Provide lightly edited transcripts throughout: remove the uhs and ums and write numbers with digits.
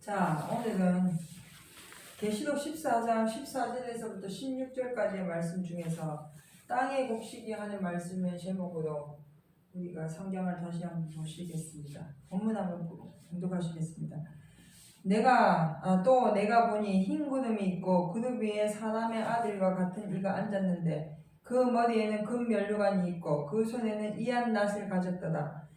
자, 오늘은 계시록 14장 14절에서부터 16절까지의 말씀 중에서 땅의 곡식이 하는 말씀의 제목으로 우리가 성경을 다시 한번 보시겠습니다. 본문 한번 공독하시겠습니다. 내가 보니 흰 구름이 있고 구름 위에 사람의 아들과 같은 이가 앉았는데 그 머리에는 금면류관이 있고 그 손에는 이한 낫을 가졌더라.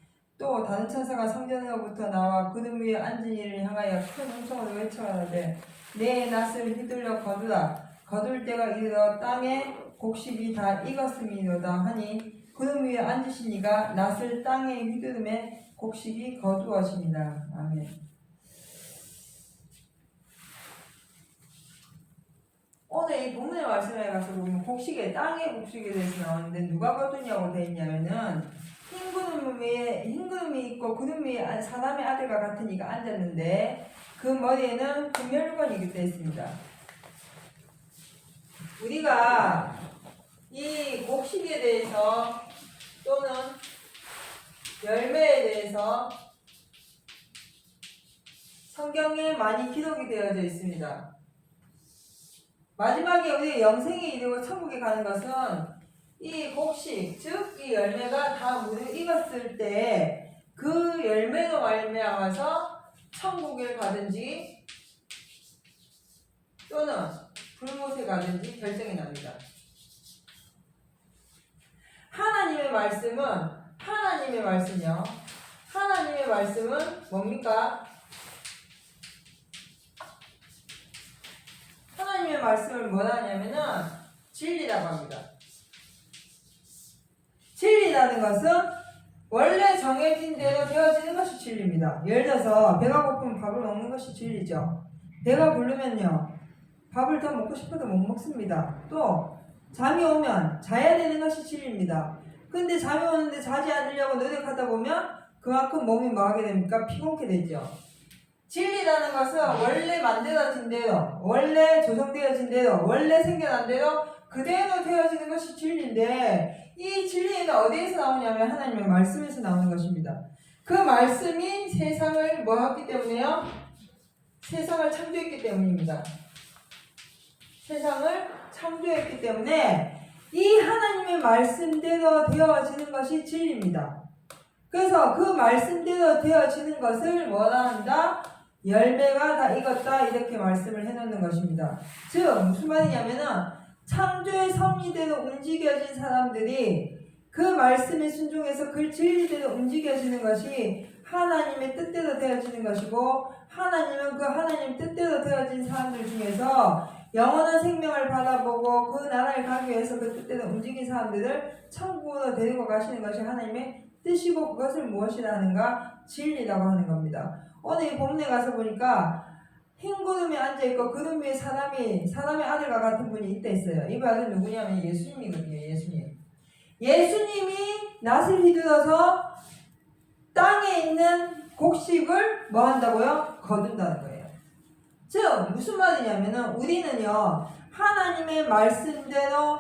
또 다른 천사가 성전으로부터 나와 구름 위에 앉은 이를 향하여 큰 음성으로 외쳐가되 내 낫을 휘둘러 거두라. 거둘 때가 이르러 땅에 곡식이 다 익었음이로다 하니 구름 위에 앉으신 이가 낫을 땅에 휘두르매 곡식이 거두어집니다. 아멘. 오늘 이 본문의 말씀에 가서 보면 곡식에 땅의 곡식에 대해서 나오는데 누가 거두냐고 되어 있냐면은 흰 구름이 있고 구름 위에 사람의 아들과 같은 이가 앉았는데 그 머리에는 금면류관이 되어 있습니다. 우리가 이 곡식에 대해서 또는 열매에 대해서 성경에 많이 기록이 되어져 있습니다. 마지막에 우리 영생에 이르고 천국에 가는 것은 이 곡식, 즉 이 열매가 다 모두 익었을 때 그 열매로 말미암아서 천국에 가든지 또는 불못에 가든지 결정이 납니다. 하나님의 말씀은 뭡니까? 하나님의 말씀을 뭐라 하냐면은 진리라고 합니다. 진리라는 것은 원래 정해진 대로 되어지는 것이 진리입니다. 예를 들어서 배가 고프면 밥을 먹는 것이 진리죠. 배가 부르면요 밥을 더 먹고 싶어도 못 먹습니다. 또 잠이 오면 자야 되는 것이 진리입니다. 근데 잠이 오는데 자지 않으려고 노력하다 보면 그만큼 몸이 뭐하게 됩니까? 피곤케 되죠. 진리라는 것은 원래 만들어진 대로, 원래 조성되어진 대로, 원래 생겨난 대로 그대로 되어지는 것이 진리인데 이 진리는 어디에서 나오냐면 하나님의 말씀에서 나오는 것입니다. 그 말씀이 세상을 뭐했기 때문에요? 세상을 창조했기 때문입니다. 세상을 창조했기 때문에 이 하나님의 말씀대로 되어지는 것이 진리입니다. 그래서 그 말씀대로 되어지는 것을 뭐라 한다? 열매가 다 익었다 이렇게 말씀을 해놓는 것입니다. 즉 무슨 말이냐면은 창조의 섭리대로 움직여진 사람들이 그 말씀에 순종해서 그 진리대로 움직여지는 것이 하나님의 뜻대로 되어지는 것이고 하나님은 그 하나님 뜻대로 되어진 사람들 중에서 영원한 생명을 받아보고 그 나라를 가기 위해서 그 뜻대로 움직인 사람들을 천국으로 데리고 가시는 것이 하나님의 뜻이고 그것을 무엇이라 하는가? 진리라고 하는 겁니다. 오늘 이 본문에 가서 보니까 흰 구름에 앉아있고 구름 위에 사람의 아들과 같은 분이 있다 있어요. 이 아들은 누구냐면 예수님이거든요. 예수님이 낫을 휘둘러서 땅에 있는 곡식을 뭐 한다고요? 거둔다는 거예요. 즉 무슨 말이냐면은 우리는요 하나님의 말씀대로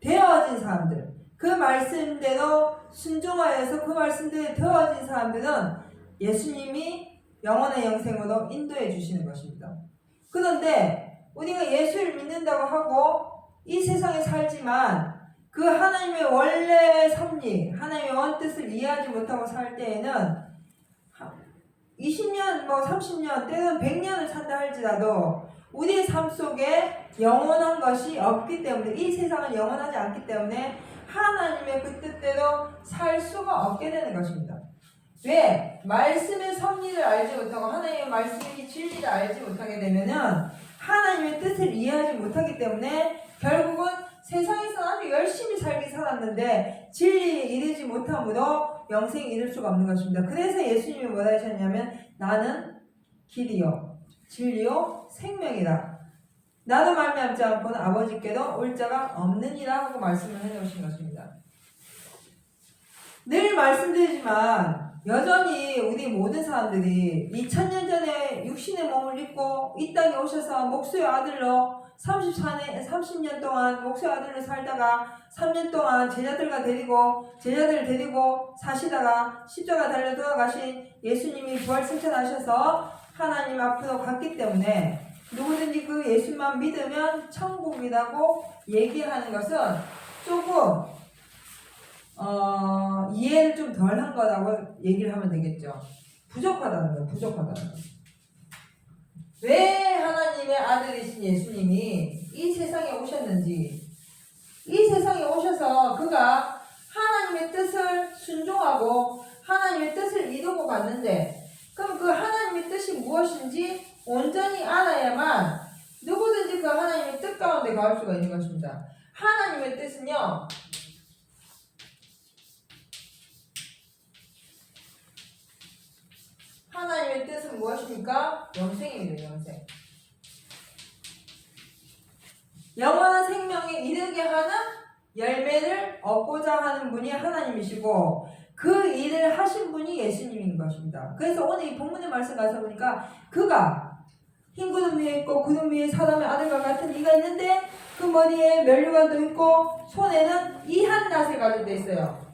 되어진 사람들, 그 말씀대로 순종하여서 그 말씀대로 되어진 사람들은 예수님이 영원한 영생으로 인도해 주시는 것입니다. 그런데 우리가 예수를 믿는다고 하고 이 세상에 살지만 그 하나님의 원래 섭리, 하나님의 원뜻을 이해하지 못하고 살 때에는 20년, 30년, 때로는 100년을 산다 할지라도 우리의 삶 속에 영원한 것이 없기 때문에 이 세상은 영원하지 않기 때문에 하나님의 그 뜻대로 살 수가 없게 되는 것입니다. 왜? 말씀의 섭리를 알지 못하고 하나님의 말씀의 진리를 알지 못하게 되면은 하나님의 뜻을 이해하지 못하기 때문에 결국은 세상에서 아주 열심히 살긴 살았는데 진리에 이르지 못함으로 영생에 이를 수가 없는 것입니다. 그래서 예수님이 뭐라 하셨냐면 나는 길이요 진리요 생명이라 나도 말미암지 않고는 아버지께로 올 자가 없느니라 하고 말씀을 해놓으신 것입니다. 늘 말씀드리지만 여전히 우리 모든 사람들이 2000년 전에 육신의 몸을 입고 이 땅에 오셔서 목수의 아들로 30년 동안 목수의 아들로 살다가 3년 동안 제자들을 데리고 사시다가 십자가 달려 돌아가신 예수님이 부활 승천하셔서 하나님 앞으로 갔기 때문에 누구든지 그 예수만 믿으면 천국이라고 얘기하는 것은 조금 이해를 좀 덜 한 거라고 얘기를 하면 되겠죠. 부족하다는 거예요. 부족하다는 거. 왜 하나님의 아들이신 예수님이 이 세상에 오셨는지, 이 세상에 오셔서 그가 하나님의 뜻을 순종하고 하나님의 뜻을 이루고 갔는데, 그럼 그 하나님의 뜻이 무엇인지 온전히 알아야만 누구든지 그 하나님의 뜻 가운데 가올 수가 있는 것입니다. 하나님의 뜻은요, 하나님의 뜻은 무엇입니까? 영생입니다. 영생. 영원한 생명에 이르게 하는 열매를 얻고자 하는 분이 하나님이시고 그 일을 하신 분이 예수님인 것입니다. 그래서 오늘 이 본문의 말씀 가서 보니까 그가 흰 구름 위에 있고 구름 위에 사람의 아들과 같은 이가 있는데 그 머리에 면류관도 있고 손에는 이한 낫을 가지고 있어요.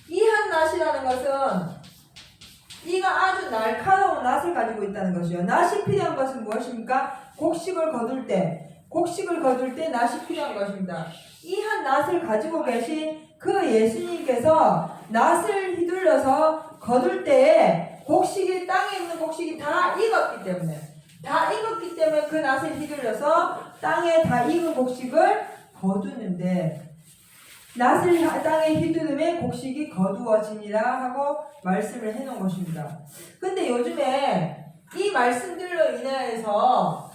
이한 낫이라는 것은 이가 아주 날카로운 낫을 가지고 있다는 것이요. 낫이 필요한 것은 무엇입니까? 곡식을 거둘 때 낫이 필요한 것입니다. 이 한 낫을 가지고 계신 그 예수님께서 낫을 휘둘러서 거둘 때에 곡식이 땅에 있는 곡식이 다 익었기 때문에 그 낫을 휘둘러서 땅에 다 익은 곡식을 거두는데 낫을 땅에 휘두르면 곡식이 거두어지니라 하고 말씀을 해놓은 것입니다. 근데 요즘에 이 말씀들로 인하여서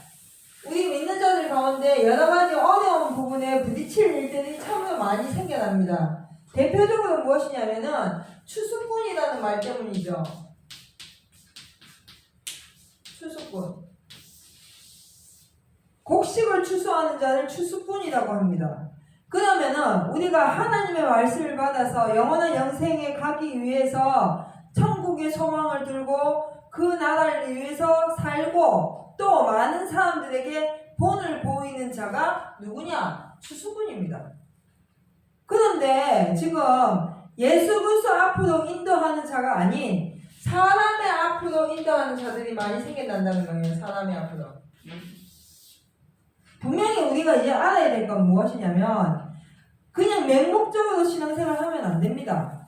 우리 믿는 자들 가운데 여러 가지 어려운 부분에 부딪힐 일들이 참으로 많이 생겨납니다. 대표적으로 무엇이냐면은 추수꾼이라는 말 때문이죠. 추수꾼. 곡식을 추수하는 자를 추수꾼이라고 합니다. 그러면은 우리가 하나님의 말씀을 받아서 영원한 영생에 가기 위해서 천국의 소망을 들고 그 나라를 위해서 살고 또 많은 사람들에게 본을 보이는 자가 누구냐? 추수꾼입니다. 그런데 지금 예수 그리스도 앞으로 인도하는 자가 아닌 사람의 앞으로 인도하는 자들이 많이 생겨난다는 거예요. 사람의 앞으로. 분명히 우리가 이제 알아야 될 건 무엇이냐면 그냥 맹목적으로 신앙생활 하면 안 됩니다.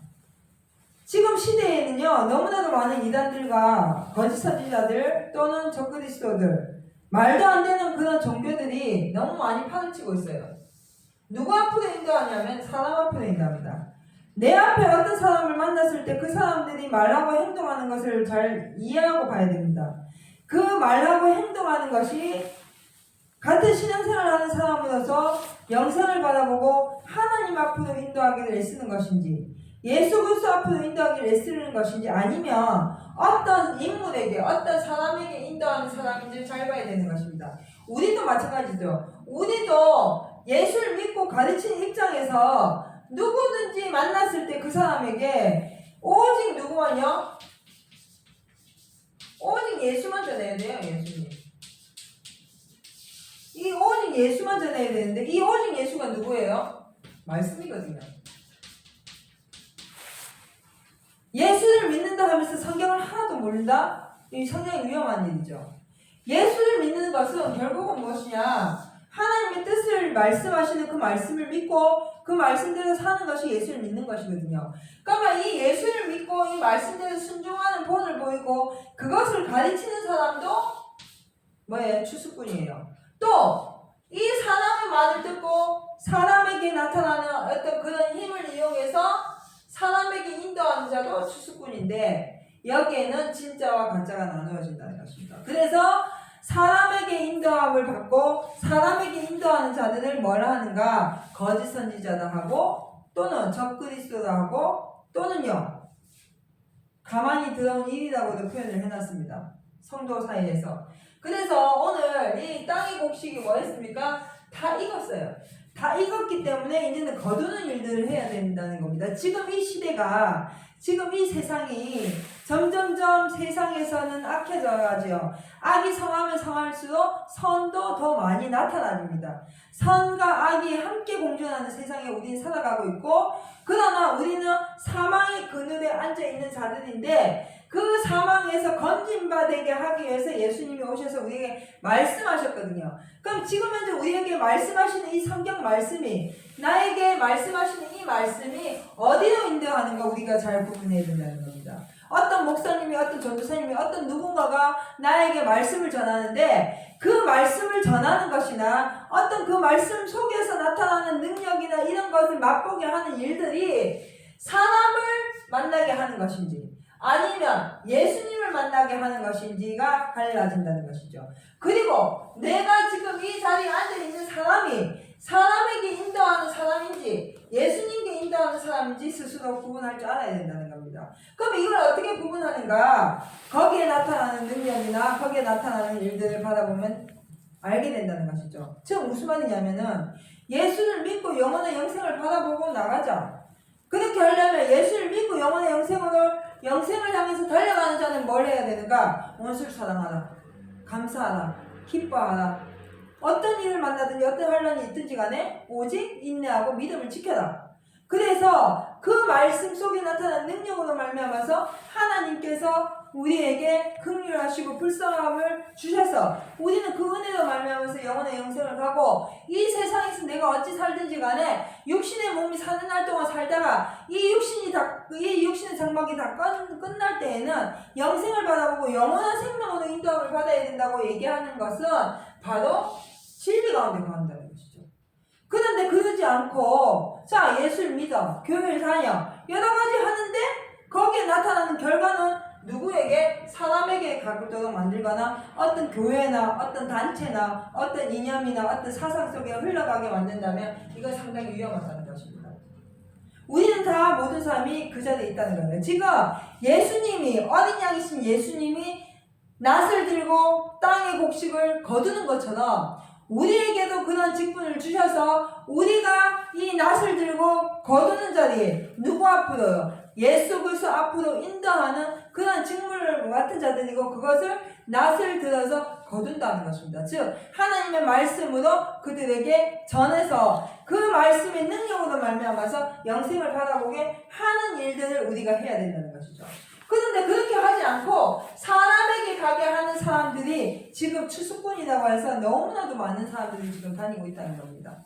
지금 시대에는요 너무나도 많은 이단들과 거짓 선지자들 또는 적그리스도들 말도 안 되는 그런 종교들이 너무 많이 판을 치고 있어요. 누구 앞으로 인도하냐면 사람 앞으로 인도합니다. 내 앞에 어떤 사람을 만났을 때 그 사람들이 말하고 행동하는 것을 잘 이해하고 봐야 됩니다. 그 말하고 행동하는 것이 같은 신앙생활을 하는 사람으로서 영생을 바라보고 하나님 앞으로 인도하기를 애쓰는 것인지 예수 그리스도 앞으로 인도하기를 애쓰는 것인지 아니면 어떤 인물에게 어떤 사람에게 인도하는 사람인지 잘 봐야 되는 것입니다. 우리도 마찬가지죠. 우리도 예수를 믿고 가르치는 입장에서 누구든지 만났을 때 그 사람에게 오직 누구만요? 오직 예수만 전해야 돼요. 예수님. 이 오직 예수만 전해야 되는데 이 오직 예수가 누구예요? 말씀이거든요. 예수를 믿는다 하면서 성경을 하나도 모른다? 이 성경이 위험한 일이죠. 예수를 믿는 것은 결국은 무엇이냐? 하나님의 뜻을 말씀하시는 그 말씀을 믿고 그 말씀대로 사는 것이 예수를 믿는 것이거든요. 그러면 이 예수를 믿고 이 말씀대로 순종하는 본을 보이고 그것을 가르치는 사람도 뭐예요? 추수꾼이에요. 또 이 사람의 말을 듣고 사람에게 나타나는 어떤 그런 힘을 이용해서 사람에게 인도하는 자도 추수꾼인데 여기에는 진짜와 가짜가 나누어진다는 것입니다. 그래서 사람에게 인도함을 받고 사람에게 인도하는 자들을 뭐라 하는가? 거짓 선지자다 하고 또는 적그리스도다 하고 또는요 가만히 들어온 일이라고도 표현을 해놨습니다. 성도 사이에서. 그래서 오늘 이 땅의 곡식이 뭐였습니까? 다 익었어요. 다 익었기 때문에 이제는 거두는 일들을 해야 된다는 겁니다. 지금 이 시대가 지금 이 세상이 점점점 세상에서는 악해져가지고 악이 성하면 성할수록 선도 더 많이 나타납니다. 선과 악이 함께 공존하는 세상에 우리는 살아가고 있고 그러나 우리는 사망의 그늘에 앉아있는 자들인데 그 사망에서 건진받게 하기 위해서 예수님이 오셔서 우리에게 말씀하셨거든요. 그럼 지금 현재 우리에게 말씀하시는 이 성경 말씀이, 나에게 말씀하시는 이 말씀이 어디로 인도하는가 우리가 잘 구분해야 된다는 겁니다. 어떤 목사님이, 어떤 전도사님이, 어떤 누군가가 나에게 말씀을 전하는데 그 말씀을 전하는 것이나 어떤 그 말씀 속에서 나타나는 능력이나 이런 것을 맛보게 하는 일들이 사람을 만나게 하는 것인지 아니면 예수님을 만나게 하는 것인지가 갈라진다는 것이죠. 그리고 내가 지금 이 자리에 앉아있는 사람이 사람에게 인도하는 사람인지 예수님께 인도하는 사람인지 스스로 구분할 줄 알아야 된다는 겁니다. 그럼 이걸 어떻게 구분하는가? 거기에 나타나는 능력이나 거기에 나타나는 일들을 받아보면 알게 된다는 것이죠. 즉 무슨 말이냐면은 예수를 믿고 영원의 영생을 받아보고 나가자. 그렇게 하려면 예수를 믿고 영원의 영생을 향해서 달려가는 자는 뭘 해야 되는가? 원수를 사랑하라, 감사하라, 기뻐하라. 어떤 일을 만나든지 어떤 환난이 있든지 간에 오직 인내하고 믿음을 지켜라. 그래서 그 말씀 속에 나타난 능력으로 말미암아서 하나님께서 우리에게 긍휼하시고 불쌍함을 주셔서 우리는 그 은혜로 말미암아서 영원의 영생을 가고 이 세상에서 내가 어찌 살든지 간에 육신의 몸이 사는 날 동안 살다가 이 육신의 장막이 다 끝날 때에는 영생을 받아보고 영원한 생명으로 인도함을 받아야 된다고 얘기하는 것은 바로 진리 가운데 거한다는 것이죠. 그런데 그러지 않고 자 예수를 믿어, 교회를 다녀, 여러 가지 하는데 거기에 나타나는 결과는 누구에게? 사람에게 가도록 만들거나 어떤 교회나 어떤 단체나 어떤 이념이나 어떤 사상 속에 흘러가게 만든다면 이건 상당히 위험하다는 것입니다. 우리는 다 모든 사람이 그 자리에 있다는 거예요. 지금 예수님이 어린 양이신 예수님이 낫을 들고 땅의 곡식을 거두는 것처럼 우리에게도 그런 직분을 주셔서 우리가 이 낫을 들고 거두는 자리에 누구 앞으로요? 예수 그리스도 앞으로 인도하는 그런 직무를 맡은 자들이고 그것을 낫을 들어서 거둔다는 것입니다. 즉 하나님의 말씀으로 그들에게 전해서 그 말씀의 능력으로 말미암아서 영생을 바라보게 하는 일들을 우리가 해야 된다는 것이죠. 그런데 그렇게 하지 않고 사람에게 가게 하는 사람들이 지금 추수꾼이라고 해서 너무나도 많은 사람들이 지금 다니고 있다는 겁니다.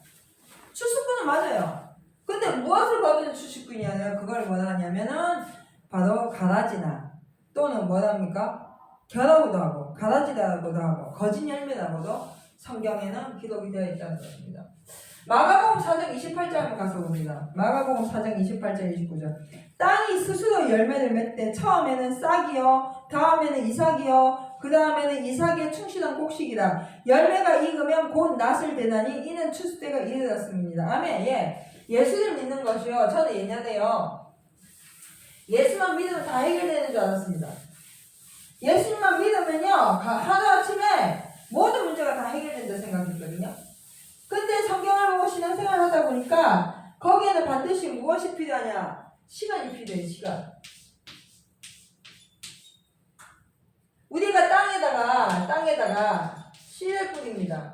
추수꾼은 맞아요. 근데 무엇을 거두는 추수꾼이냐? 그걸 뭐하냐면은 바로 가라지나 또는 뭐랍니까? 겨라고도 하고 가라지라고도 하고 거짓 열매라고도 성경에는 기록이 되어 있다는 것입니다. 마가복음 4장 28절 한번 가서 봅니다. 마가복음 4장 28절 29절. 땅이 스스로 열매를 맺되 처음에는 싹이요 다음에는 이삭이요 그 다음에는 이삭에 충실한 곡식이라. 열매가 익으면 곧 낫을 대나니 이는 추수 때가 이르렀습니다. 아멘. 예. 예수를 믿는 것이요 저는 옛날에요 예수만 믿으면 다 해결되는 줄 알았습니다. 예수님만 믿으면요 하루아침에 모든 문제가 다 해결된다 생각했거든요. 근데 성경을 보고 신앙생활을 하다 보니까 거기에는 반드시 무엇이 필요하냐? 시간이 필요해. 시간. 우리가 땅에다가 씨를 뿌립니다.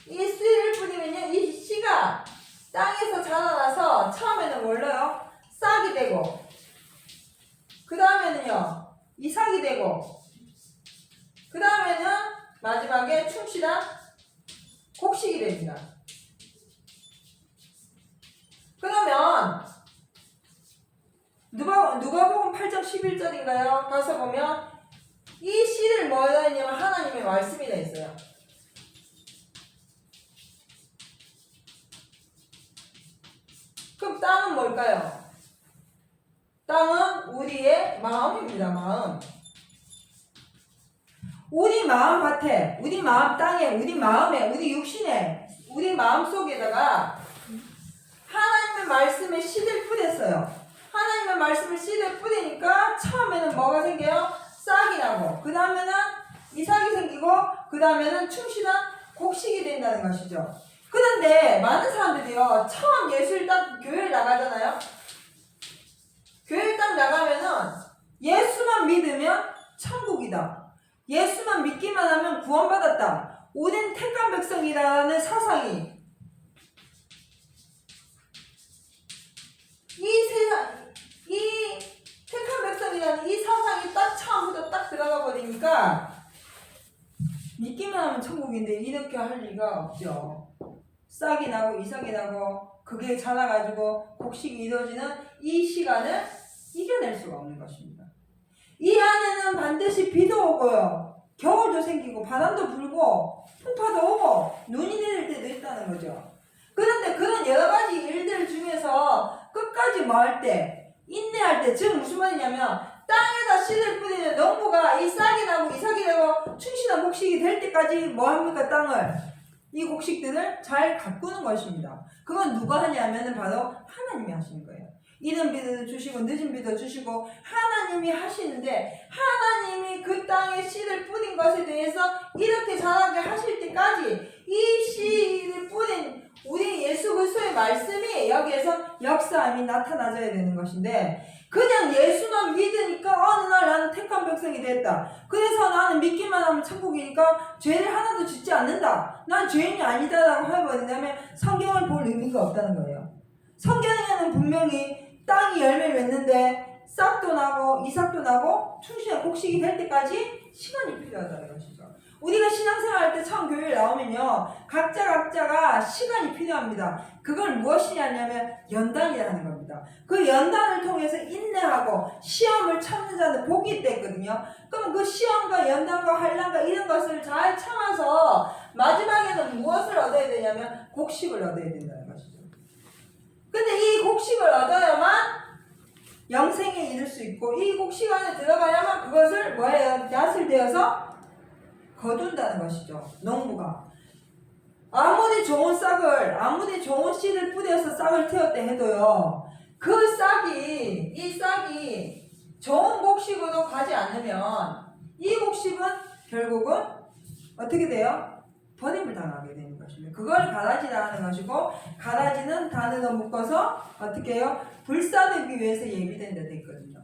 이 씨를 뿌리면요 이 씨가 땅에서 자라나서 처음에는 뭘로요? 싹이 되고 그 다음에는요 이삭이 되고 그 다음에는 마지막에 충실한 곡식이 됩니다. 그러면 누가복음 8장 11절인가요? 가서 보면 이 씨를 뭐라 했냐면 하나님의 말씀이 되어 있어요. 그럼 땅은 뭘까요? 땅은 우리의 마음입니다. 마음. 우리 마음 밭에, 우리 마음 땅에, 우리 마음에, 우리 육신에, 우리 마음 속에다가 하나님의 말씀의 씨를 뿌렸어요. 하나님의 말씀을 씨를 뿌리니까 처음에는 뭐가 생겨요? 싹이 나고 그 다음에는 이삭이 생기고 그 다음에는 충실한 곡식이 된다는 것이죠. 그런데 많은 사람들이요 처음 예수를 딱 교회를 나가잖아요. 교회를 딱 나가면은 예수만 믿으면 천국이다. 예수만 믿기만 하면 구원받았다. 우린 택한 백성이라는 사상이 이 택한 백성이라는 이 사상이 딱 처음부터 딱 들어가 버리니까 믿기만 하면 천국인데 이렇게 할 리가 없죠. 싹이 나고 이삭이 나고 그게 자라가지고 곡식이 이루어지는 이 시간을 이겨낼 수가 없는 것입니다. 이 안에는 반드시 비도 오고요. 겨울도 생기고 바람도 불고 풍파도 오고 눈이 내릴 때도 있다는 거죠. 그런데 그런 여러 가지 일들 중에서 끝까지 뭐 할 때, 인내할 때, 즉 무슨 말이냐면 땅에다 씨를 뿌리는 농부가 이 싹이 나고 이삭이 되고 충실한 곡식이 될 때까지 뭐 합니까? 땅을, 이 곡식들을 잘 가꾸는 것입니다. 그건 누가 하냐면은 바로 하나님이 하시는 거예요. 이른 비도 주시고 늦은 비도 주시고 하나님이 하시는데, 하나님이 그 땅에 씨를 뿌린 것에 대해서 이렇게 자라게 하실 때까지 이 씨를 뿌린 우리 예수 그리스도의 말씀이 여기에서 역사함이 나타나져야 되는 것인데, 그냥 예수만 믿으니까 어느 날 나는 택한 백성이 됐다. 그래서 나는 믿기만 하면 천국이니까 죄를 하나도 짓지 않는다. 난 죄인이 아니다라고 해버리냐면 성경을 볼 의미가 없다는 거예요. 성경에는 분명히 땅이 열매를 맺는데 싹도 나고 이삭도 나고 충실한 곡식이 될 때까지 시간이 필요하다는 것이죠. 우리가 신앙생활 할 때 처음 교회에 나오면요, 각자가 시간이 필요합니다. 그걸 무엇이냐면 연단이라는 겁니다. 그 연단을 통해서 인내하고 시험을 참는 자는 복이 있댔거든요. 그럼 그 시험과 연단과 환난과 이런 것을 잘 참아서 마지막에는 무엇을 얻어야 되냐면 곡식을 얻어야 된다는 것이죠. 근데 이 곡식을 얻어야만 영생에 이를 수 있고, 이 곡식 안에 들어가야만 그것을 뭐예요? 낫을 되어서 거둔다는 것이죠. 농부가 아무리 좋은 싹을, 아무리 좋은 씨를 뿌려서 싹을 틔웠다 해도요, 그 싹이, 이 싹이 좋은 곡식으로 가지 않으면 이 곡식은 결국은 어떻게 돼요? 버림을 당하게 되는 것입니다. 그걸 가라지라 하는 것이고, 가라지는 단으로 묶어서 어떻게 해요? 불사르기 위해서 예비된 데 됐거든요.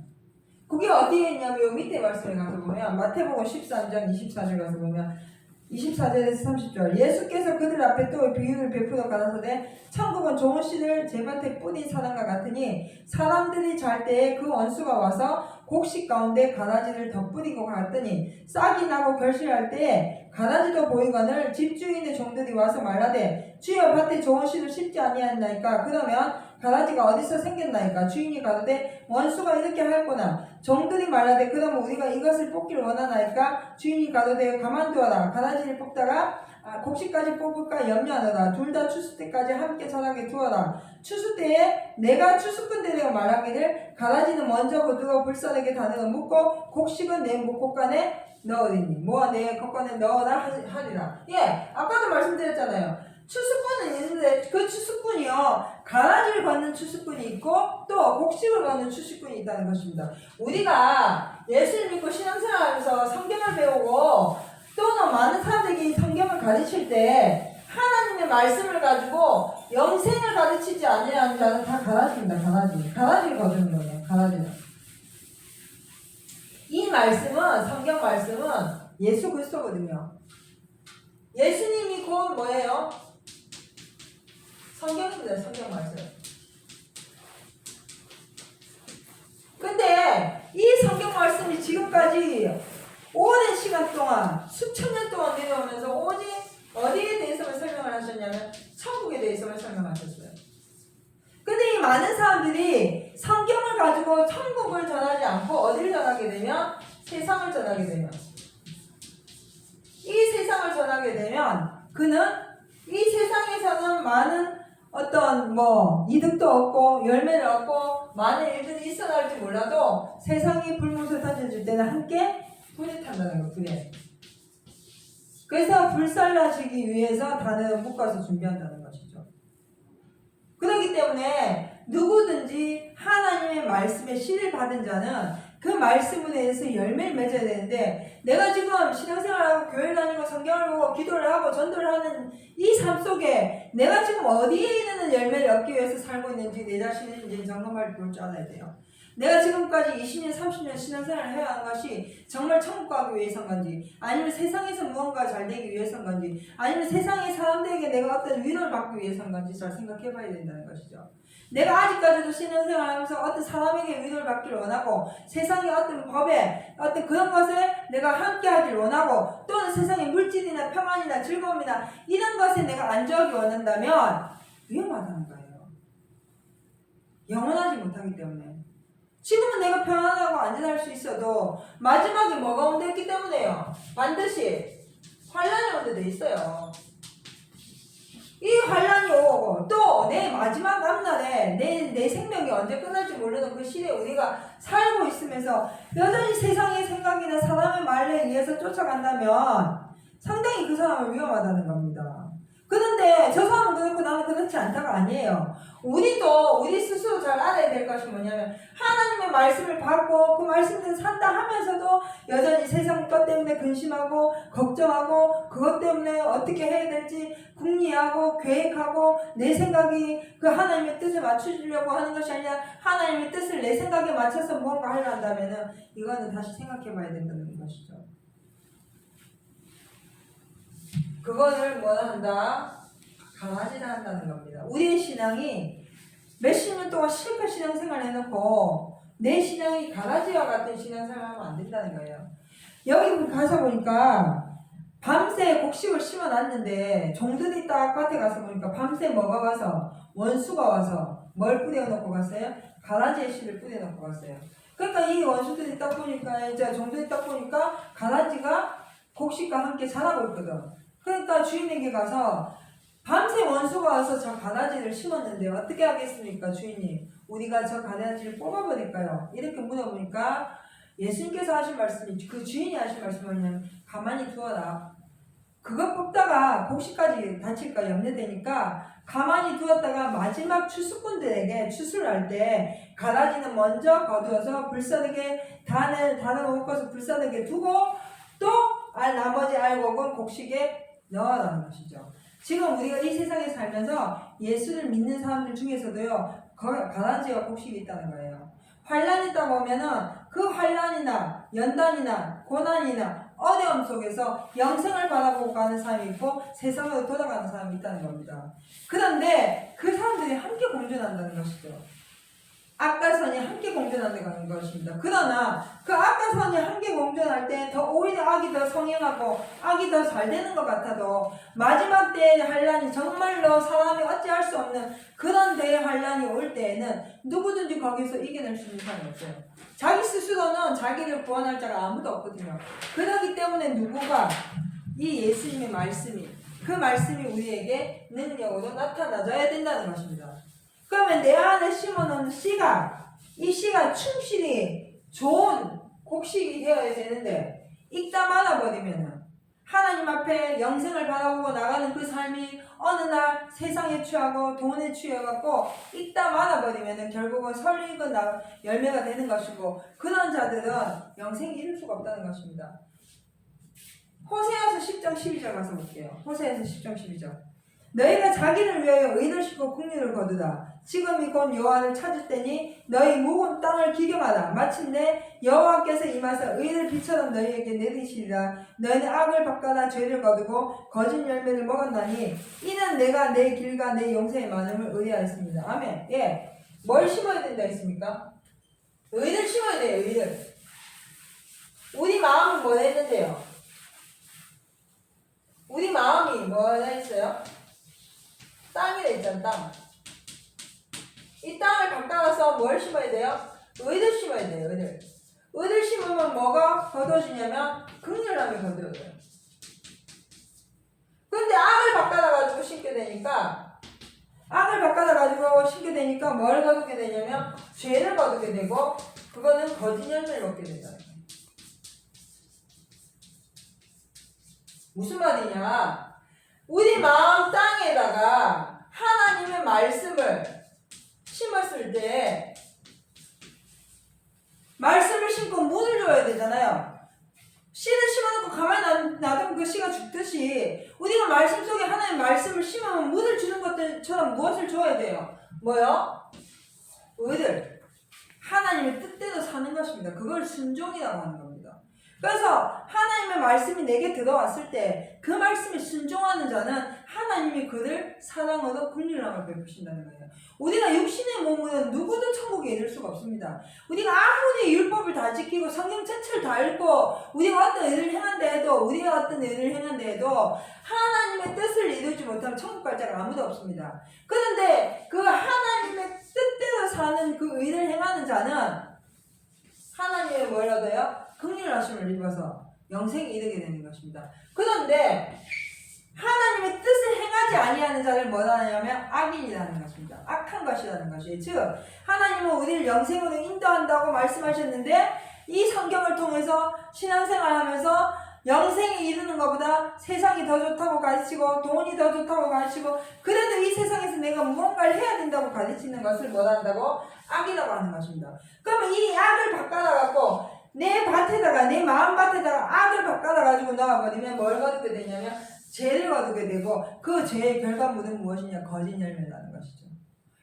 그게 어디에 있냐면 요 밑에 말씀에 가서 보면 마태복음 13장 24절 가서 보면 24절에서 30절, 예수께서 그들 앞에 또 비유를 베풀어 가라사대 천국은 좋은 씨를 제밭에 뿌린 사람과 같으니 사람들이 잘 때에 그 원수가 와서 곡식 가운데 가라지를 덧뿌리고 갔더니 싹이 나고 결실할 때에 가라지도 보이거늘 집주인의 종들이 와서 말하되 주여 밭에 좋은 씨를 심지 아니하였나이까. 그러면 가라지가 어디서 생겼나이까. 주인이 가로되 원수가 이렇게 하였구나. 종들이 말하되 그러면 우리가 이것을 뽑기를 원하나이까. 주인이 가로되 가만두어라. 가라지를 뽑다가 곡식까지 뽑을까 염려하노라. 둘 다 추수 때까지 함께 자라게 두어라. 추수 때에 내가 추수꾼 되려 말하기를 가라지는 먼저 거두어 불사르게 단으로 묶고 곡식은 내 목곡간에 넣으리니 뭐 내 곡간에 넣어라 하리라. 예, 아까도 말씀드렸잖아요. 추수꾼은 있는데 그 추수꾼이요, 가라지를 받는 추수꾼이 있고 또 곡식을 받는 추수꾼이 있다는 것입니다. 우리가 예수를 믿고 신앙생활하면서 성경을 배우고 또는 많은 사람들이 성경을 가르칠 때 하나님의 말씀을 가지고 영생을 가르치지 아니하는 자는 다 가라지입니다. 가라지를 거두는 거예요. 가라지는. 이 말씀은, 성경 말씀은 예수 그리스도거든요. 예수님이 곧 뭐예요? 성경입니다. 성경 말씀. 근데 이 성경 말씀이 지금까지 오랜 시간 동안, 수천 년 동안 내려오면서 오직 어디에 대해서만 설명을 하셨냐면 천국에 대해서만 설명하셨어요. 근데 이 많은 사람들이 성경을 가지고 천국을 전하지 않고 어디를 전하게 되면 세상을 전하게 되면, 이 세상을 전하게 되면 그는 이 세상에서는 많은 어떤 이득도 얻고 열매를 얻고 많은 일들이 있어 나올지 몰라도 세상이 불못을 던져줄 때는 함께 불에 탄다는 거. 불에. 그래서 불살라지기 위해서 단을 묶어서 준비한다는 것이죠. 그렇기 때문에 누구든지 하나님의 말씀에 씨를 받은 자는 그 말씀에 대해서 열매를 맺어야 되는데, 내가 지금 신앙생활하고 교회 다니고 성경을 보고 기도를 하고 전도를 하는 이 삶 속에 내가 지금 어디에 있는 열매를 얻기 위해서 살고 있는지 내 자신을 이제 점검할 볼 줄 알아야 돼요. 내가 지금까지 20년, 30년 신앙생활을 해왔는 것이 정말 천국 가기 위해서인 건지, 아니면 세상에서 무언가 잘 되기 위해서인 건지, 아니면 세상의 사람들에게 내가 어떤 위로를 받기 위해서인 건지 잘 생각해 봐야 된다는 것이죠. 내가 아직까지도 신앙생활하면서 어떤 사람에게 위로를 받기를 원하고 세상의 어떤 법에 어떤 그런 것에 내가 함께하기를 원하고 또는 세상의 물질이나 평안이나 즐거움이나 이런 것에 내가 안주하기 원한다면 위험하다는 거예요. 영원하지 못하기 때문에. 지금은 내가 편안하고 안전할 수 있어도 마지막에 뭐가 온다 했기 때문에요. 반드시 환란이 온다 돼 있어요. 이 환란이 오고 또 내 마지막 앞날에 내 생명이 언제 끝날지 모르는 그 시대에 우리가 살고 있으면서 여전히 세상의 생각이나 사람의 말에 의해서 쫓아간다면 상당히 그 사람은 위험하다는 겁니다. 그런데 저 사람은 그렇고 나는 그렇지 않다가 아니에요. 우리도 우리 스스로 잘 알아야 될 것이 뭐냐면 하나님의 말씀을 받고 그 말씀대로 산다 하면서도 여전히 세상 것 때문에 근심하고 걱정하고 그것 때문에 어떻게 해야 될지 궁리하고 계획하고 내 생각이 그 하나님의 뜻에 맞춰주려고 하는 것이 아니라 하나님의 뜻을 내 생각에 맞춰서 무언가 하려 한다면은 이거는 다시 생각해 봐야 된다는 것이죠. 그거를 뭐라 한다? 강하지를 한다는 겁니다. 우리의 신앙이 몇십 년 동안 실컷 신앙생활 해놓고 내 신앙이 가라지와 같은 신앙생활 하면 안 된다는 거예요. 여기 가서 보니까 밤새 곡식을 심어놨는데 종들이 딱 밭에 가서 보니까 밤새 뭐가 와서 원수가 와서 뭘 뿌려놓고 갔어요? 가라지의 씨를 뿌려놓고 갔어요. 그러니까 이 원수들이 딱 보니까 이제 종들이 딱 보니까 가라지가 곡식과 함께 자라고 있거든. 그러니까 주인에게 가서 밤새 원수가 와서 저 가라지를 심었는데 어떻게 하겠습니까 주인님? 우리가 저 가라지를 뽑아버릴까요? 이렇게 물어보니까 예수님께서 하신 말씀이 그 주인이 하신 말씀이 뭐냐면 가만히 두어라. 그거 뽑다가 곡식까지 다칠까 염려되니까 가만히 두었다가 마지막 추수꾼들에게 추수를 할 때 가라지는 먼저 거두어서 불사르게 단을 묶어서 불사르게 두고 또 나머지 알곡은 곡식에 넣어라는 것이죠. 지금 우리가 이 세상에 살면서 예수를 믿는 사람들 중에서도요 가라지와 곡식이 있다는 거예요. 환란이 있다고 하면은 그 환란이나 연단이나 고난이나 어려움 속에서 영생을 바라보고 가는 사람이 있고 세상으로 돌아가는 사람이 있다는 겁니다. 그런데 그 사람들이 함께 공존한다는 것이죠. 악과 선이 함께 공존한다는 것입니다. 그러나 그 악과 선이 함께 공존할 때 더 오히려 악이 더 성행하고 악이 더 잘 되는 것 같아도 마지막 때의 환란이 정말로 사람이 어찌할 수 없는 그런 때의 환란이 올 때에는 누구든지 거기서 이겨낼 수 있는 사람이 없어요. 자기 스스로는 자기를 구원할 자가 아무도 없거든요. 그렇기 때문에 누구가 이 예수님의 말씀이 그 말씀이 우리에게 능력으로 나타나줘야 된다는 것입니다. 그러면 내 안에 심어놓은 씨가 이 씨가 충실히 좋은 곡식이 되어야 되는데 읽다 말아버리면 하나님 앞에 영생을 바라보고 나가는 그 삶이 어느 날 세상에 취하고 돈에 취해갖고 읽다 말아버리면 결국은 설익은 열매가 되는 것이고 그런 자들은 영생이 이룰 수가 없다는 것입니다. 호세아서 10장 12절 가서 볼게요. 호세아서 10장 12절. 너희가 자기를 위하여 의를 싣고 국리를 거두다. 지금이 곧 여호와를 찾을 때니 너희 묵은 땅을 기경하라. 마침내 여호와께서 임하사 의를 비처럼 너희에게 내리시리라. 너희는 악을 바꿔라 죄를 거두고 거짓 열매를 먹었나니 이는 내가 내 길과 내 용서의 많음을 의뢰하였습니다. 아멘. 예, 뭘 심어야 된다 했습니까? 의를 심어야 돼요. 의를. 우리 마음은 뭘 했는데요? 우리 마음이 뭐라 했어요? 땅이라 했잖아. 땅. 이 땅을 바꿔서 뭘 심어야 돼요? 의를 심어야 돼요. 의를. 의를 심으면 뭐가 거둬지냐면 긍휼함이 거둬져요. 그런데 악을 바꿔가지고 심게 되니까 뭘 거두게 되냐면 죄를 거두게 되고 그거는 거짓 열매를 얻게 된다. 무슨 말이냐? 우리 마음 땅에다가 하나님의 말씀을 심었을 때 말씀을 심고 물을 줘야 되잖아요. 씨를 심어놓고 가만히 놔두면 그 씨가 죽듯이 우리가 말씀 속에 하나님의 말씀을 심으면 물을 주는 것들처럼 무엇을 줘야 돼요? 뭐요? 의를. 하나님의 뜻대로 사는 것입니다. 그걸 순종이라고 하는 겁니다. 그래서 하나님의 말씀이 내게 들어왔을 때 그 말씀에 순종하는 자는 하나님이 그를 사랑으로 긍휼함을 베푸신다는 거예요. 우리가 육신의 몸으로 누구도 천국에 이를 수가 없습니다. 우리가 아무리 율법을 다 지키고 성경 전체를 다 읽고 우리가 어떤 일을 행한다 해도 하나님의 뜻을 이루지 못하면 천국 갈 자가 아무도 없습니다. 그런데 그 하나님의 뜻대로 사는 그 일을 행하는 자는 하나님의 뭘 얻어요? 긍휼하심을 입어서 영생에 이르게 되는 것입니다. 그런데 하나님의 뜻을 행하지 아니하는 자를 뭐라 하냐면 악인이라는 것입니다. 악한 것이라는 것이에요. 즉 하나님은 우리를 영생으로 인도한다고 말씀하셨는데 이 성경을 통해서 신앙생활하면서 영생에 이르는 것보다 세상이 더 좋다고 가르치고 돈이 더 좋다고 가르치고 그래도 이 세상에서 내가 무언가를 해야 된다고 가르치는 것을 뭐라 한다고? 악이라고 하는 것입니다. 그러면 이 악을 바꿔놔갖고 내 밭에다가 내 마음밭에다가 악을 바꿔놔가지고 넣어버리면 뭘 거두게 되냐면 죄를 거두게 되고 그 죄의 결과물은 무엇이냐? 거짓 열매라는 것이죠.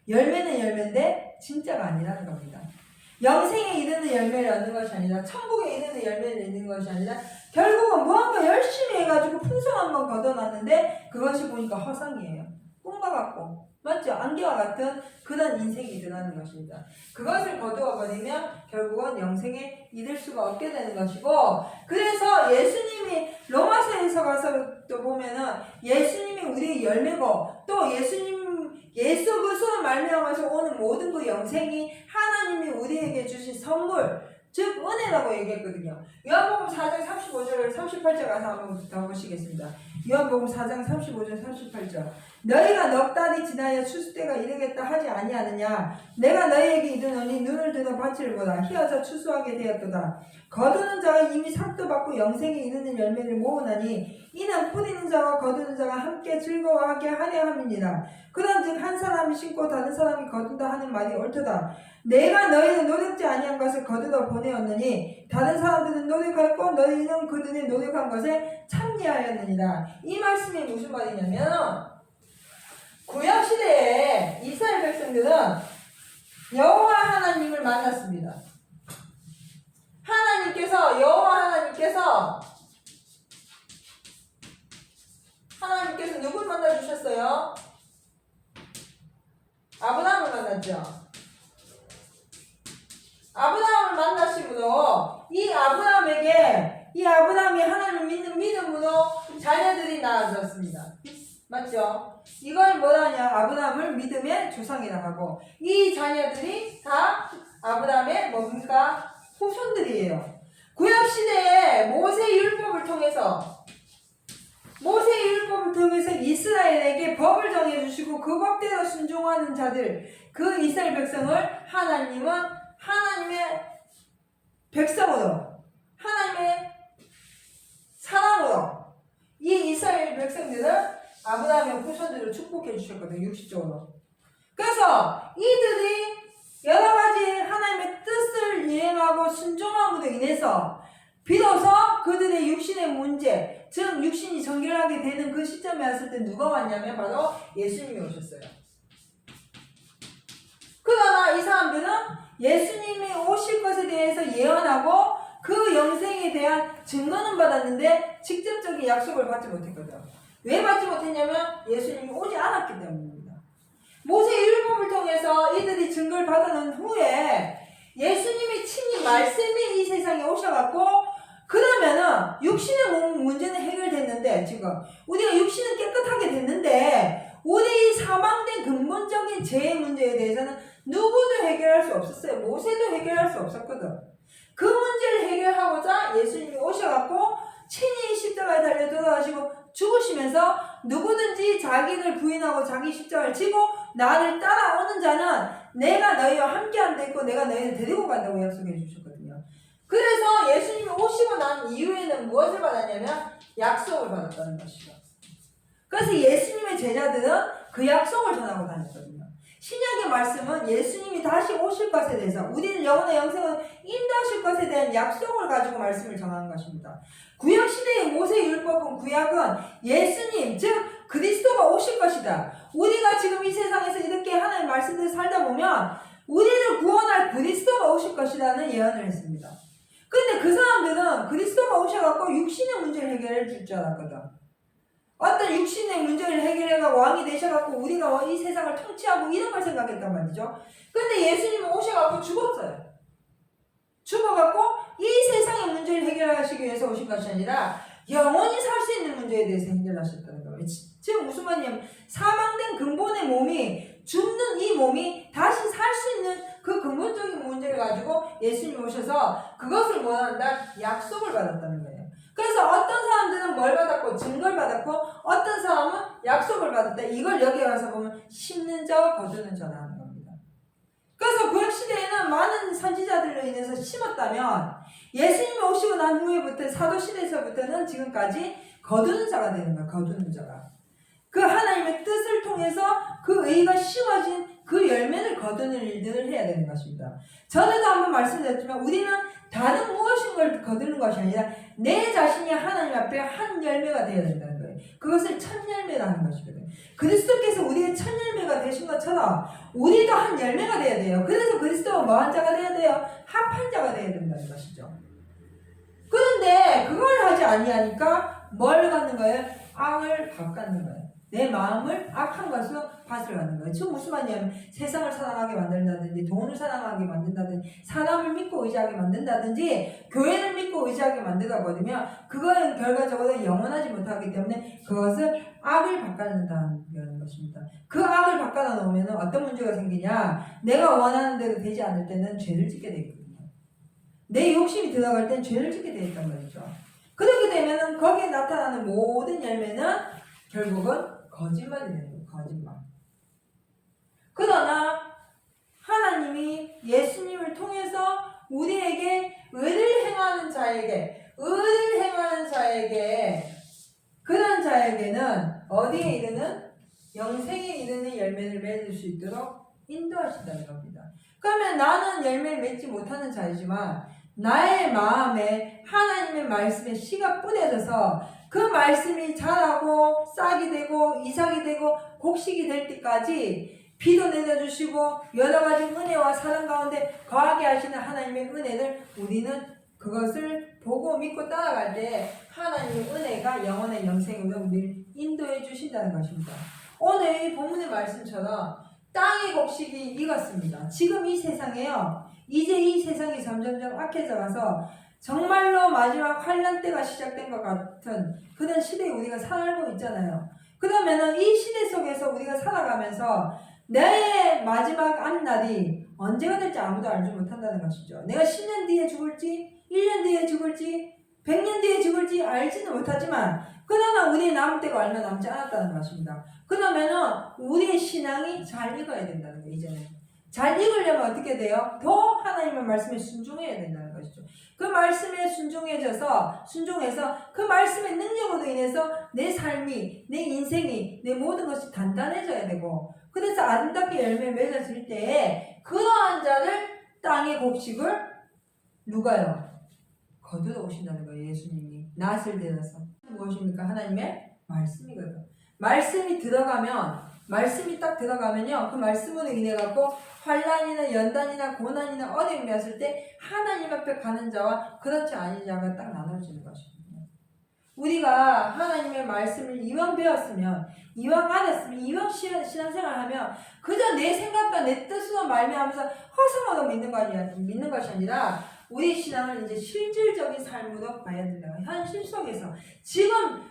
열매는 열매인데 진짜가 아니라는 겁니다. 영생에 이르는 열매를 얻는 것이 아니라 천국에 이르는 열매를 얻는 것이 아니라 결국은 무언가 열심히 해가지고 풍성한 건 거둬놨는데 그것이 보니까 허상이에요. 꿈과 같고 맞죠? 안개와 같은 그런 인생이 일어나는 것입니다. 그것을 거두어버리면 결국은 영생에 이를 수가 없게 되는 것이고 그래서 예수님이 로마서에서 가서 또 보면은 예수님이 우리의 열매고 또 예수 그리스도로 말미암아서 오는 모든 그 영생이 하나님이 우리에게 주신 선물 즉 은혜라고 얘기했거든요. 요한복음 4장 35절 38절 가서 한번 더 보시겠습니다. 요한복음 4장 35절 38절 너희가 넉 달이 지나야 추수 때가 이르겠다 하지 아니하느냐 내가 너희에게 이르노니 눈을 들어 밭을 보라 희어져 추수하게 되었도다. 거두는 자가 이미 삭도 받고 영생에 이르는 열매를 모으나니 이는 뿌리는 자와 거두는 자가 함께 즐거워하게 하려 함이니라. 그런즉 한 사람이 심고 다른 사람이 거둔다 하는 말이 옳도다. 내가 너희는 노력지 아니한 것을 거두어 보내었느니 다른 사람들은 노력했고 너희는 그들의 노력한 것에 참여하였느니라. 이 말씀이 무슨 말이냐면 구약시대에 이스라엘 백성들은 여호와 하나님을 만났습니다. 여호와 하나님께서 누굴 만나주셨어요? 아브라함을 만났죠. 아브라함을 만나심으로 이 아브라함이 하나님을 믿는 믿음으로 자녀들이 낳아졌습니다. 맞죠? 이걸 뭐라 하냐? 아브라함을 믿음의 조상이라고 하고 이 자녀들이 다 아브라함의 뭡니까? 후손들이에요. 구약시대에 모세율법을 통해서 이스라엘에게 법을 정해주시고 그 법대로 순종하는 자들 그 이스라엘 백성을 하나님은 하나님의 백성으로 하나님의 사랑으로 이 이스라엘 백성들을 아브라함의 후손들을 축복해 주셨거든요. 육식적으로. 그래서 이들이 여러 가지 하나님의 뜻을 이행하고 순종함으로 인해서 비로소 그들의 육신의 문제, 즉 육신이 정결하게 되는 그 시점에 왔을 때 누가 왔냐면 바로 예수님이 오셨어요. 그러나 이 사람들은 예수님이 오실 것에 대해서 예언하고 그 영생에 대한 증거는 받았는데 직접적인 약속을 받지 못했거든. 왜 받지 못했냐면 예수님이 오지 않았기 때문입니다. 모세의 율법을 통해서 이들이 증거를 받아놓은 후에 예수님이 친히 말씀이 이 세상에 오셔갖고 그러면은 육신의 문제는 해결됐는데 지금 우리가 육신은 깨끗하게 됐는데 우리 사망된 근본적인 죄의 문제에 대해서는 누구도 해결할 수 없었어요. 모세도 해결할 수 없었거든. 그 문제를 해결하고자 예수님이 오셔갖고 친히 십자가에 달려 돌아가시고 죽으시면서 누구든지 자기를 부인하고 자기 십자가를 지고 나를 따라오는 자는 내가 너희와 함께한다 했고 내가 너희를 데리고 간다고 약속해 주셨거든요. 그래서 예수님이 오시고 난 이후에는 무엇을 받았냐면 약속을 받았다는 것이죠. 그래서 예수님의 제자들은 그 약속을 전하고 다녔거든요. 신약의 말씀은 예수님이 다시 오실 것에 대해서 우리는 영혼의 영생을 인도하실 것에 대한 약속을 가지고 말씀을 전하는 것입니다. 구약시대의 모세율법은 구약은 예수님 즉 그리스도가 오실 것이다. 우리가 지금 이 세상에서 이렇게 하나님의 말씀대로 살다 보면 우리를 구원할 그리스도가 오실 것이라는 예언을 했습니다. 근데 그 사람들은 그리스도가 오셔갖고 육신의 문제를 해결해 줄 줄 알았거든. 어떤 육신의 문제를 해결해가 왕이 되셔갖고 우리가 이 세상을 통치하고 이런 걸 생각했단 말이죠. 근데 예수님은 오셔갖고 죽었어요. 죽어갖고 이 세상의 문제를 해결하시기 위해서 오신 것이 아니라 영원히 살 수 있는 문제에 대해서 해결하셨다는 거예요. 지금 무슨 말이냐면 사망된 근본의 몸이 죽는 이 몸이 다시 살 수 있는 그 근본적인 문제를 가지고 예수님 오셔서 그것을 원한다 약속을 받았다는 거예요. 그래서 어떤 사람들은 뭘 받았고 증거를 받았고 어떤 사람은 약속을 받았다. 이걸 여기 와서 보면 심는 자와 거두는 자라는 겁니다. 그래서 구약시대에는 많은 선지자들로 인해서 심었다면 예수님이 오시고 난 후에부터 사도시대에서부터는 지금까지 거두는 자가 되는 거예요. 거두는 자가. 그 하나님의 뜻을 통해서 그 의가 심어진 그 열매를 거두는 일들을 해야 되는 것입니다. 전에도 한번 말씀드렸지만 우리는 다른 무엇인가를 거두는 것이 아니라 내 자신이 하나님 앞에 한 열매가 되어야 된다는 거예요. 그것을 첫 열매라는 것이거든요. 그리스도께서 우리의 첫 열매가 되신 것처럼 우리도 한 열매가 되어야 돼요. 그래서 그리스도가 뭐한 자가 되어야 돼요? 합한 자가 되어야 된다는 것이죠. 그런데 그걸 하지 아니하니까 뭘 갖는 거예요? 악을 바꾸는 거예요. 내 마음을 악한 것으로 밭을 갖는 거예요. 지금 무슨 말이냐면 세상을 사랑하게 만든다든지 돈을 사랑하게 만든다든지 사람을 믿고 의지하게 만든다든지 교회를 믿고 의지하게 만들다 버리면 그거는 결과적으로 영원하지 못하기 때문에 그것을 악을 바꿔낸다는 것입니다. 그 악을 바꿔놓으면 어떤 문제가 생기냐? 내가 원하는 대로 되지 않을 때는 죄를 짓게 되거든요. 내 욕심이 들어갈 땐 죄를 짓게 돼 있단 말이죠. 그렇게 되면은 거기에 나타나는 모든 열매는 결국은 거짓말이 되는 거예요. 거짓말. 그러나 하나님이 예수님을 통해서 우리에게 의를 행하는 자에게 그런 자에게는 어디에 이르는 영생에 이르는 열매를 맺을 수 있도록 인도하신다는 겁니다. 그러면 나는 열매를 맺지 못하는 자이지만 나의 마음에 하나님의 말씀에 씨가 뿌려져서 그 말씀이 자라고 싹이 되고 이삭이 되고 곡식이 될 때까지 비도 내려주시고 여러 가지 은혜와 사랑 가운데 거하게 하시는 하나님의 은혜를 우리는 그것을 보고 믿고 따라갈 때 하나님의 은혜가 영원의 영생으로 우리를 인도해 주신다는 것입니다. 오늘 이 본문의 말씀처럼 땅의 곡식이 익었습니다. 지금 이 세상에요. 이제 이 세상이 점점점 악해져 가서 정말로 마지막 환란 때가 시작된 것 같은 그런 시대에 우리가 살고 있잖아요. 그러면은 이 시대 속에서 우리가 살아가면서 내 마지막 앞날이 언제가 될지 아무도 알지 못한다는 것이죠. 내가 10년 뒤에 죽을지 1년 뒤에 죽을지 100년 뒤에 죽을지 알지는 못하지만 그러나 우리의 남을 때가 얼마 남지 않았다는 것입니다. 그러면은 우리의 신앙이 잘 익어야 된다는 거예요. 이제는 잘 익으려면 어떻게 돼요? 더 하나님의 말씀에 순종해야 된다는 것이죠. 그 말씀에 순종해서 그 말씀의 능력으로 인해서 내 삶이, 내 인생이, 내 모든 것이 단단해져야 되고 그래서 아름답게 열매 맺어질 때에 그러한 자를 땅의 곡식을 누가요? 거두러 오신다는 거예요. 예수님이 낫을 내려서 무엇입니까? 하나님의 말씀이거든요. 말씀이 딱 들어가면요 그 말씀으로 인해 갖고 환난이나 연단이나 고난이나 어려움이 왔을 때 하나님 앞에 가는 자와 그렇지 않은 자가 딱 나눠지는 것입니다. 우리가 하나님의 말씀을 이왕 배웠으면 이왕 알았으면 이왕 신앙생활을 하면 그저 내 생각과 내 뜻으로 말미암아서 허상으로 믿는 것이 아니라 우리 신앙을 이제 실질적인 삶으로 봐야 된다. 현실 속에서 지금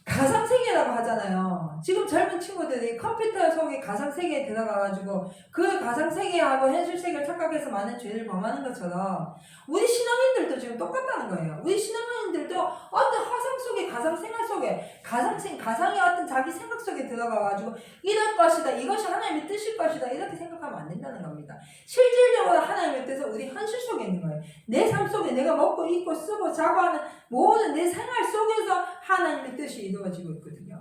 가상세계라고 하잖아요. 지금 젊은 친구들이 컴퓨터 속에 가상세계에 들어가가지고 그 가상세계하고 현실세계를 착각해서 많은 죄를 범하는 것처럼 우리 신앙인들도 지금 똑같다는 거예요. 우리 신앙인들도 어떤 화상 속에 가상생활 속에 가상의 어떤 자기 생각 속에 들어가가지고 이럴 것이다. 이것이 하나님의 뜻일 것이다. 이렇게 생각하면 안 된다는 겁니다. 실질적으로 하나님의 뜻은 우리 현실 속에 있는 거예요. 내 삶 속에 내가 먹고 입고 쓰고 자고 하는 모든 내 생활 속에서 하나님의 뜻이 이루어지고 있거든요.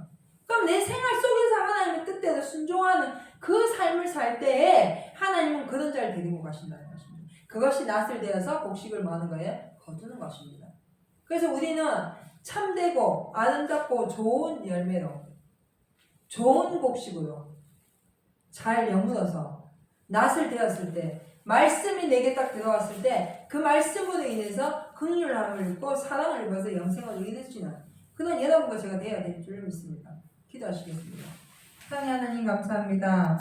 그럼 내 생활 속에서 하나님의 뜻대로 순종하는 그 삶을 살 때에 하나님은 그런 자를 데리고 가신다는 것입니다. 그것이 낫을 되어서 곡식을 뭐하는 거예요? 거두는 것입니다. 그래서 우리는 참되고 아름답고 좋은 열매로 좋은 곡식으로 잘 여물어서 낫을 되었을 때 말씀이 내게 딱 들어왔을 때 그 말씀으로 인해서 긍휼함을 입고 사랑을 입어서 영생을 누리게 되시는 그런 여러분과 제가 되어야 될 줄 믿습니다. 기도하시겠습니다. 사랑하는 하나님 감사합니다.